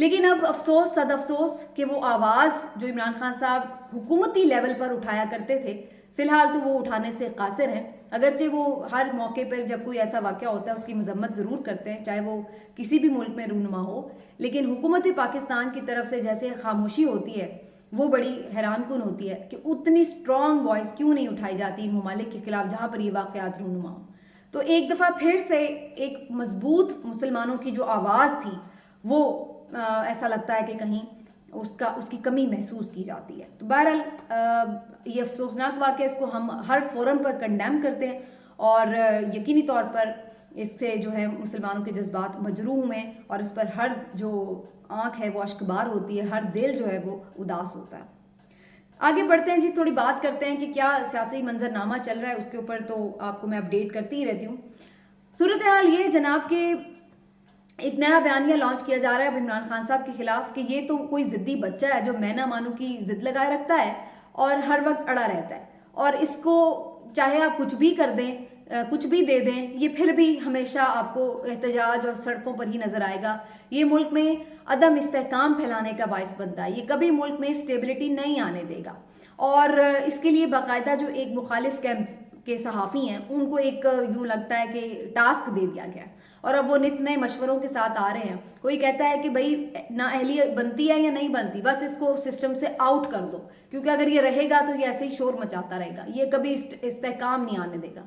لیکن اب افسوس صد افسوس کہ وہ آواز جو عمران خان صاحب حکومتی لیول پر اٹھایا کرتے تھے فی الحال تو وہ اٹھانے سے قاصر ہیں، اگرچہ وہ ہر موقع پر جب کوئی ایسا واقعہ ہوتا ہے اس کی مذمت ضرور کرتے ہیں، چاہے وہ کسی بھی ملک میں رونما ہو، لیکن حکومت پاکستان کی طرف سے جیسے خاموشی ہوتی ہے وہ بڑی حیران کن ہوتی ہے کہ اتنی اسٹرانگ وائس کیوں نہیں اٹھائی جاتی ان ممالک کے خلاف جہاں پر یہ واقعات رونما ہوں۔ تو ایک دفعہ پھر سے ایک مضبوط مسلمانوں کی جو آواز تھی وہ ایسا لگتا ہے کہ کہیں اس کی کمی محسوس کی جاتی ہے۔ تو بہرحال یہ افسوسناک واقعہ، اس کو ہم ہر فورم پر کنڈیم کرتے ہیں اور یقینی طور پر اس سے جو ہے مسلمانوں کے جذبات مجروح ہوئے اور اس پر ہر جو آنکھ ہے وہ اشکبار ہوتی ہے، ہر دل جو ہے وہ اداس ہوتا ہے۔ آگے بڑھتے ہیں جی، تھوڑی بات کرتے ہیں کہ کیا سیاسی منظرنامہ چل رہا ہے، اس کے اوپر تو آپ کو میں اپڈیٹ کرتی ہی رہتی ہوں۔ صورتحال یہ جناب کہ ایک نیا بیانیہ لانچ کیا جا رہا ہے اب عمران خان صاحب کے خلاف کہ یہ تو کوئی ضدی بچہ ہے جو میں نہ مانوں کی ضد لگائے رکھتا ہے اور ہر وقت اڑا رہتا ہے، اور اس کو چاہے آپ کچھ بھی کر دیں، کچھ بھی دے دیں، یہ پھر بھی ہمیشہ آپ کو احتجاج اور سڑکوں پر ہی نظر آئے گا۔ یہ ملک میں عدم استحکام پھیلانے کا باعث بنتا ہے، یہ کبھی ملک میں اسٹیبلٹی نہیں آنے دے گا، اور اس کے لیے باقاعدہ جو ایک مخالف کیمپ کے صحافی ہیں ان کو ایک یوں لگتا ہے کہ ٹاسک دے دیا گیا ہے، اور اب وہ نت نئے مشوروں کے ساتھ آ رہے ہیں۔ کوئی کہتا ہے کہ بھائی نااہلی بنتی ہے یا نہیں بنتی، بس اس کو سسٹم سے آؤٹ کر دو، کیونکہ اگر یہ رہے گا تو یہ ایسے ہی شور مچاتا رہے گا، یہ کبھی استحکام نہیں آنے دے گا۔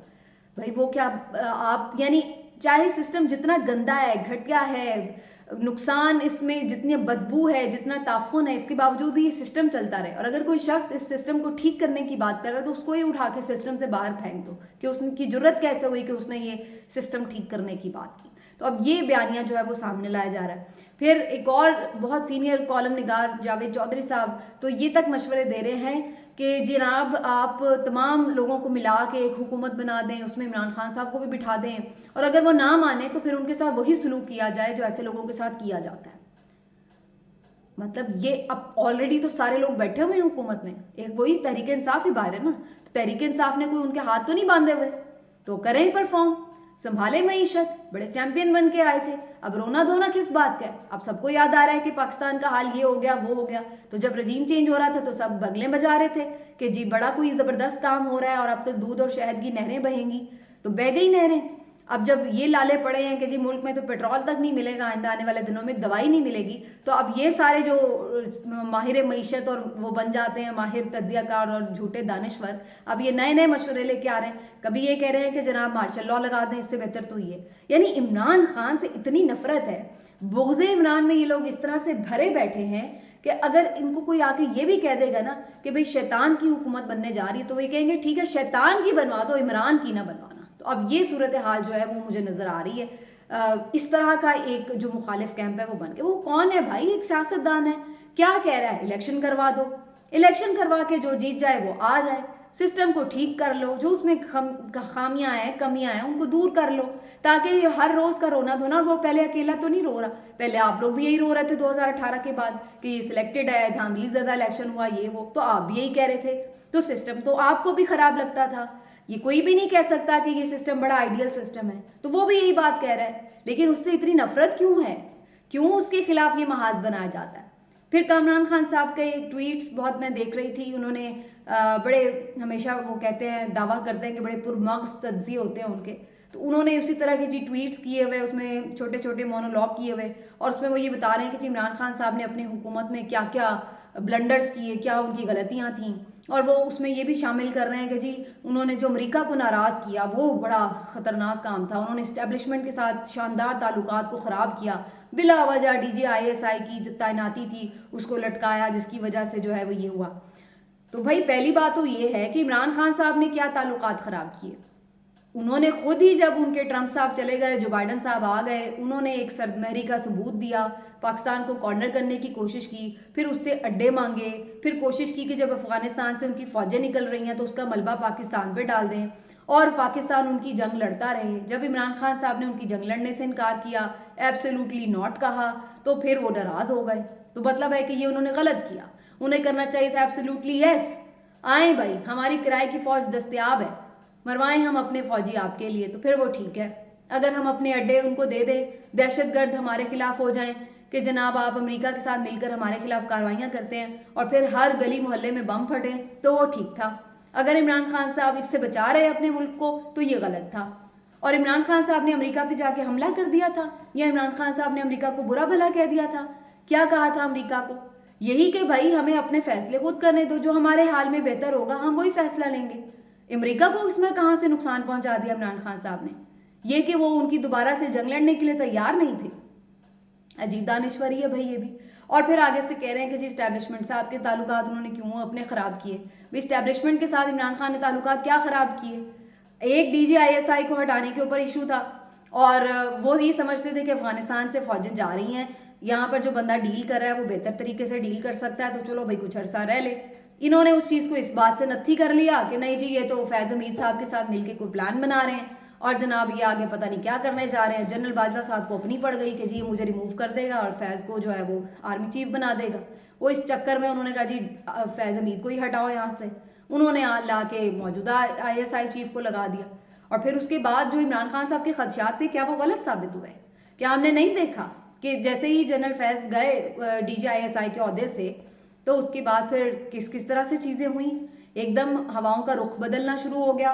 بھائی وہ کیا آپ یعنی چاہے سسٹم جتنا گندا ہے، گھٹیا ہے، نقصان اس میں جتنی بدبو ہے، جتنا تعفن ہے، اس کے باوجود بھی یہ سسٹم چلتا رہے، اور اگر کوئی شخص اس سسٹم کو ٹھیک کرنے کی بات کر رہا ہے تو اس کو ہی اٹھا کے سسٹم سے باہر پھینک دو کہ اس کی جرت کیسے ہوئی کہ اس نے یہ سسٹم ٹھیک کرنے کی بات کی۔ تو اب یہ بیانیہ جو ہے وہ سامنے لایا جا رہا ہے۔ پھر ایک اور بہت سینئر کالم نگار جاوید چودھری صاحب تو یہ تک مشورے دے رہے ہیں کہ جناب آپ تمام لوگوں کو ملا کے ایک حکومت بنا دیں، اس میں عمران خان صاحب کو بھی بٹھا دیں، اور اگر وہ نہ مانے تو پھر ان کے ساتھ وہی سلوک کیا جائے جو ایسے لوگوں کے ساتھ کیا جاتا ہے۔ مطلب یہ اب آلریڈی تو سارے لوگ بیٹھے ہوئے ہیں حکومت میں، ایک وہی تحریک انصاف ہی باہر ہے نا، تو تحریک انصاف نے کوئی ان کے ہاتھ تو نہیں باندھے ہوئے، تو کریں پرفارم، سنبھالے معیشت، بڑے چیمپئن بن کے آئے تھے، اب رونا دھونا کس بات کا ہے؟ اب سب کو یاد آ رہا ہے کہ پاکستان کا حال یہ ہو گیا وہ ہو گیا، تو جب رجیم چینج ہو رہا تھا تو سب بگلیں بجا رہے تھے کہ جی بڑا کوئی زبردست کام ہو رہا ہے اور اب تو دودھ اور شہد کی نہریں بہیں گی، تو بہہ گئی نہریں۔ اب جب یہ لالے پڑے ہیں کہ جی ملک میں تو پیٹرول تک نہیں ملے گا، آئندہ آنے والے دنوں میں دوائی نہیں ملے گی، تو اب یہ سارے جو ماہر معیشت اور وہ بن جاتے ہیں ماہر تجزیہ کار اور جھوٹے دانشور، اب یہ نئے نئے مشورے لے کے آ رہے ہیں، کبھی یہ کہہ رہے ہیں کہ جناب مارشل لاء لگا دیں، اس سے بہتر تو یہ، یعنی عمران خان سے اتنی نفرت ہے، بغض عمران میں یہ لوگ اس طرح سے بھرے بیٹھے ہیں کہ اگر ان کو کوئی آ کے یہ بھی کہہ دے گا نا کہ بھئی شیطان کی حکومت بننے جا رہی ہے تو وہ کہیں گے ٹھیک ہے شیطان کی بنوا دو، عمران کی نہ بنوانا۔ تو اب یہ صورتحال جو ہے وہ مجھے نظر آ رہی ہے، اس طرح کا ایک جو مخالف کیمپ ہے وہ بن کے، وہ کون ہے بھائی؟ ایک سیاستدان ہے، کیا کہہ رہا ہے؟ الیکشن کروا دو، الیکشن کروا کے جو جیت جائے وہ آ جائے، سسٹم کو ٹھیک کر لو، جو اس میں خامیاں ہیں کمیاں ہیں ان کو دور کر لو، تاکہ ہر روز کا رونا دھونا، وہ پہلے اکیلا تو نہیں رو رہا، پہلے آپ لوگ بھی یہی رو رہے تھے 2018 کے بعد کہ یہ سلیکٹڈ ہے، دھاندلی زدہ الیکشن ہوا، یہ وہ، تو آپ بھی یہی کہہ رہے تھے، تو سسٹم تو آپ کو بھی خراب لگتا تھا، یہ کوئی بھی نہیں کہہ سکتا کہ یہ سسٹم بڑا آئیڈیل سسٹم ہے، تو وہ بھی یہی بات کہہ رہا ہے، لیکن اس سے اتنی نفرت کیوں ہے؟ کیوں اس کے خلاف یہ محاذ بنایا جاتا ہے؟ پھر کامران خان صاحب کے ٹویٹس بہت میں دیکھ رہی تھی، انہوں نے بڑے ہمیشہ وہ کہتے ہیں دعویٰ کرتے ہیں کہ بڑے پرمغز تجزیے ہوتے ہیں ان کے، تو انہوں نے اسی طرح کے جی ٹویٹس کیے ہوئے، اس میں چھوٹے چھوٹے مونولوگ کیے ہوئے، اور اس میں وہ یہ بتا رہے ہیں کہ جی عمران خان صاحب نے اپنی حکومت میں کیا کیا بلنڈرز کیے، کیا ان کی غلطیاں تھیں، اور وہ اس میں یہ بھی شامل کر رہے ہیں کہ جی انہوں نے جو امریکہ کو ناراض کیا وہ بڑا خطرناک کام تھا، انہوں نے اسٹیبلشمنٹ کے ساتھ شاندار تعلقات کو خراب کیا، بلا وجہ ڈی جی ISI کی جو تعیناتی تھی اس کو لٹکایا، جس کی وجہ سے جو ہے وہ یہ ہوا۔ تو بھائی پہلی بات تو یہ ہے کہ عمران خان صاحب نے کیا تعلقات خراب کیے؟ انہوں نے خود ہی جب ان کے ٹرمپ صاحب چلے گئے، جو بائیڈن صاحب آ گئے، انہوں نے ایک سرد مہری کا ثبوت دیا، پاکستان کو کارنر کرنے کی کوشش کی، پھر اس سے اڈے مانگے، پھر کوشش کی کہ جب افغانستان سے ان کی فوجیں نکل رہی ہیں تو اس کا ملبہ پاکستان پہ ڈال دیں، اور پاکستان ان کی جنگ لڑتا رہے۔ جب عمران خان صاحب نے ان کی جنگ لڑنے سے انکار کیا، ایبسلیوٹلی ناٹ کہا، تو پھر وہ ناراض ہو گئے۔ تو مطلب ہے کہ یہ انہوں نے غلط کیا، انہیں کرنا چاہیے تھا ایبسلیوٹلی یس، آئیں بھائی ہماری کرائے کی فوج دستیاب ہے، مروائیں ہم اپنے فوجی آپ کے لیے، تو پھر وہ ٹھیک ہے۔ اگر ہم اپنے اڈے ان کو دے دیں، دہشت گرد ہمارے خلاف ہو جائیں کہ جناب آپ امریکہ کے ساتھ مل کر ہمارے خلاف کارروائیاں کرتے ہیں اور پھر ہر گلی محلے میں بم پھٹیں تو وہ ٹھیک تھا. اگر عمران خان صاحب اس سے بچا رہے اپنے ملک کو تو یہ غلط تھا. اور عمران خان صاحب نے امریکہ پہ جا کے حملہ کر دیا تھا یا عمران خان صاحب نے امریکہ کو برا بھلا کہہ دیا تھا؟ کیا کہا تھا امریکہ کو؟ یہی کہ بھائی ہمیں اپنے فیصلے خود کرنے دو, جو ہمارے حال میں بہتر ہوگا ہم وہی فیصلہ لیں گے. امریکہ کو اس میں کہاں سے نقصان پہنچا دیا عمران خان صاحب نے؟ یہ کہ وہ ان کی دوبارہ سے جنگ لڑنے کے لیے تیار نہیں تھے. عجیب دانشوری ہے بھائی یہ بھی. اور پھر آگے سے کہہ رہے ہیں کہ جی اسٹیبلشمنٹ صاحب کے تعلقات انہوں نے کیوں اپنے خراب کیے. بھائی اسٹیبلشمنٹ کے ساتھ عمران خان نے تعلقات کیا خراب کیے؟ ایک DGISI کو ہٹانے کے اوپر ایشو تھا اور وہ یہ سمجھتے تھے کہ افغانستان سے فوجیں جا رہی ہیں, یہاں پر جو بندہ ڈیل کر رہا ہے وہ بہتر طریقے سے ڈیل کر سکتا ہے تو چلو بھائی کچھ عرصہ رہ لے. انہوں نے اس چیز کو اس بات سے نتھی کر لیا کہ نہیں جی یہ تو فیض حمید صاحب کے ساتھ مل کے کوئی پلان بنا رہے ہیں اور جناب یہ آگے پتہ نہیں کیا کرنے جا رہے ہیں. جنرل باجوہ صاحب کو اپنی پڑ گئی کہ جی یہ مجھے ریموو کر دے گا اور فیض کو جو ہے وہ آرمی چیف بنا دے گا. وہ اس چکر میں انہوں نے کہا جی فیض حمید کو ہی ہٹاؤ یہاں سے. انہوں نے لا کے موجودہ ISI چیف کو لگا دیا. اور پھر اس کے بعد جو عمران خان صاحب کے خدشات تھے کیا وہ غلط ثابت ہوئے؟ کیا ہم نے نہیں دیکھا کہ جیسے ہی جنرل فیض گئے DGISI کے عہدے سے تو اس کے بعد پھر کس طرح سے چیزیں ہوئیں؟ ایک دم ہواؤں کا رخ بدلنا شروع ہو گیا.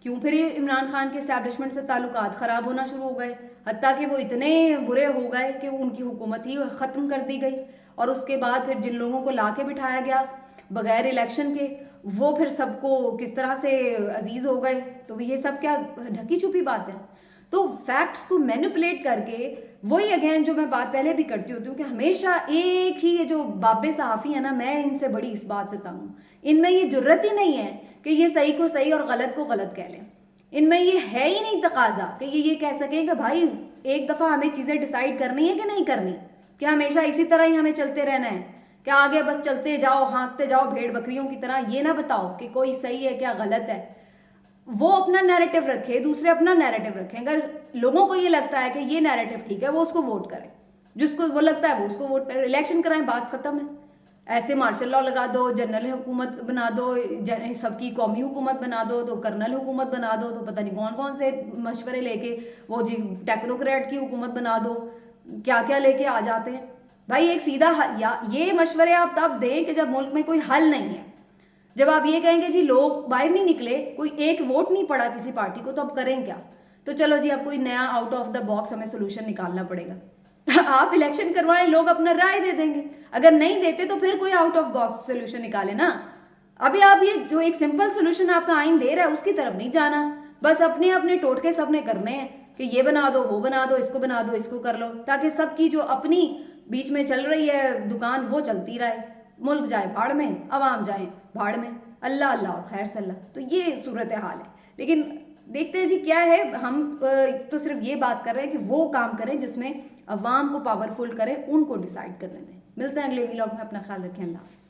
کیوں پھر یہ عمران خان کے اسٹیبلشمنٹ سے تعلقات خراب ہونا شروع ہو گئے, حتیٰ کہ وہ اتنے برے ہو گئے کہ ان کی حکومت ہی ختم کر دی گئی. اور اس کے بعد پھر جن لوگوں کو لا کے بٹھایا گیا بغیر الیکشن کے وہ پھر سب کو کس طرح سے عزیز ہو گئے. تو یہ سب کیا ڈھکی چھپی بات ہے؟ تو فیکٹس کو مینپولیٹ کر کے وہی اگین جو میں بات پہلے بھی کرتی ہوتی ہوں کہ ہمیشہ ایک ہی یہ جو بابے صحافی ہیں نا, میں ان سے بڑی اس بات سے تنگ ہوں. ان میں یہ جرت ہی نہیں ہے کہ یہ صحیح کو صحیح اور غلط کو غلط کہہ لیں. ان میں یہ ہے ہی نہیں تقاضا کہ یہ کہہ سکیں کہ بھائی ایک دفعہ ہمیں چیزیں ڈیسائیڈ کرنی ہے کہ نہیں کرنی, کہ ہمیشہ اسی طرح ہی ہمیں چلتے رہنا ہے, کہ آگے بس چلتے جاؤ ہانکتے جاؤ بھیڑ بکریوں کی طرح. یہ نہ بتاؤ کہ کوئی صحیح ہے کیا غلط ہے. وہ اپنا نیریٹو رکھے, دوسرے اپنا نیریٹو رکھیں. اگر لوگوں کو یہ لگتا ہے کہ یہ نیریٹو ٹھیک ہے وہ اس کو ووٹ کریں, جس کو وہ لگتا ہے وہ اس کو ووٹ کریں, الیکشن کرائیں, بات ختم ہے. ایسے مارشل لاء لگا دو, جنرل حکومت بنا دو, سب کی قومی حکومت بنا دو, تو کرنل حکومت بنا دو, تو پتہ نہیں کون کون سے مشورے لے کے وہ جی ٹیکنوکریٹ کی حکومت بنا دو, کیا کیا لے کے آ جاتے ہیں. بھائی ایک سیدھا یہ مشورے آپ تب دیں کہ جب ملک میں کوئی حل نہیں ہے. جب آپ یہ کہیں گے جی لوگ باہر نہیں نکلے, کوئی ایک ووٹ نہیں پڑا کسی پارٹی کو, تو اب کریں کیا؟ تو چلو جی اب کوئی نیا آؤٹ آف دا باکس ہمیں سولوشن نکالنا پڑے گا. آپ الیکشن کروائیں, لوگ اپنا رائے دے دیں گے. اگر نہیں دیتے تو پھر کوئی آؤٹ آف باکس سولوشن نکالے نا. ابھی آپ یہ جو ایک سمپل سولوشن آپ کا آئین دے رہا ہے اس کی طرف نہیں جانا. بس اپنے اپنے ٹوٹکے سب نے کرنے ہیں کہ یہ بنا دو, وہ بنا دو, اس کو بنا دو, اس کو کر لو, تاکہ سب کی جو اپنی بیچ میں چل رہی ہے دکان وہ چلتی رہے. ملک جائے بھاڑ میں, عوام جائیں بھاڑ میں, اللہ اللہ اور خیر صلی اللہ. تو یہ صورتحال ہے. لیکن دیکھتے ہیں جی کیا ہے. ہم تو صرف یہ بات کر رہے ہیں کہ وہ کام کریں جس میں عوام کو پاورفل کریں, ان کو ڈیسائیڈ کرنے دیں. ملتے ہیں اگلے ویلاگ میں, اپنا خیال رکھیں, اللہ حافظ.